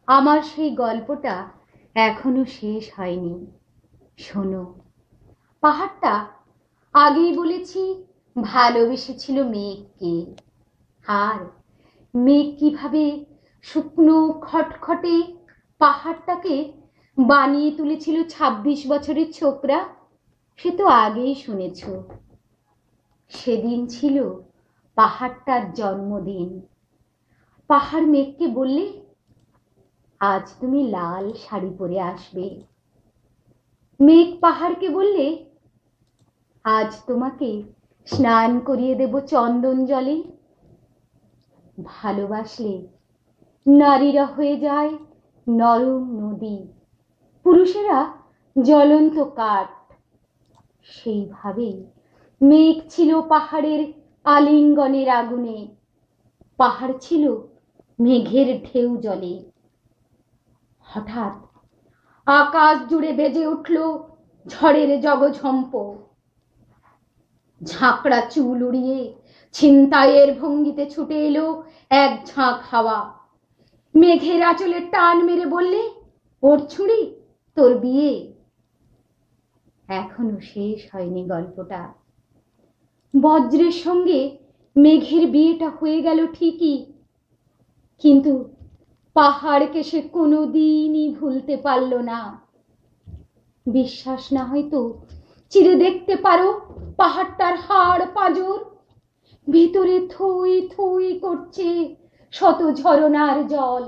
আমার সেই গল্পটা এখনো শেষ হয়নি। শোনো, পাহাড়টা আগেই বলেছি ভালোবেসেছিল মেঘকে। আর মেঘ কিভাবে শুকনো খটখটে পাহাড়টাকে বানিয়ে তুলেছিল ২৬ বছরের ছোকরা, সে তো আগেই শুনেছ। সেদিন ছিল পাহাড়টার জন্মদিন। পাহাড় মেঘকে বললে, আজ তুমি লাল শাড়ি পরে আসবে। মেঘ পাহাড়কে বললে, আজ তোমাকে স্নান করিয়ে দেব চন্দন জলে। ভালোবাসলে নারীরা হয়ে যায় নরম নদী, পুরুষেরা জ্বলন্ত কাঠ। সেইভাবেই মেঘ ছিল পাহাড়ের আলিঙ্গনের আগুনে, পাহাড় ছিল মেঘের ঢেউ জলে। হঠাৎ আকাশ জুড়ে বেজে উঠল ঝড়ের জগঝম্প। ঝাঁকড়া চুল উড়িয়ে ছিনতাইয়ের ভঙ্গিতে ছুটে এলো এক ঝাঁক হাওয়া। মেঘের আঁচলে টান মেরে বললে, ওর ছুঁড়ি তোর বিয়ে। এখনো শেষ হয়নি গল্পটা। বজ্রের সঙ্গে মেঘের বিয়েটা হয়ে গেল ঠিকই, কিন্তু পাহাড়কে সে কোনোদিনই ভুলতে পারল না। বিশ্বাস না হয়তো চিরে দেখতে পারো পাহাড়টার হাড় পাঁজর, ভিতরে থই থই করছে শত ঝরনার জল।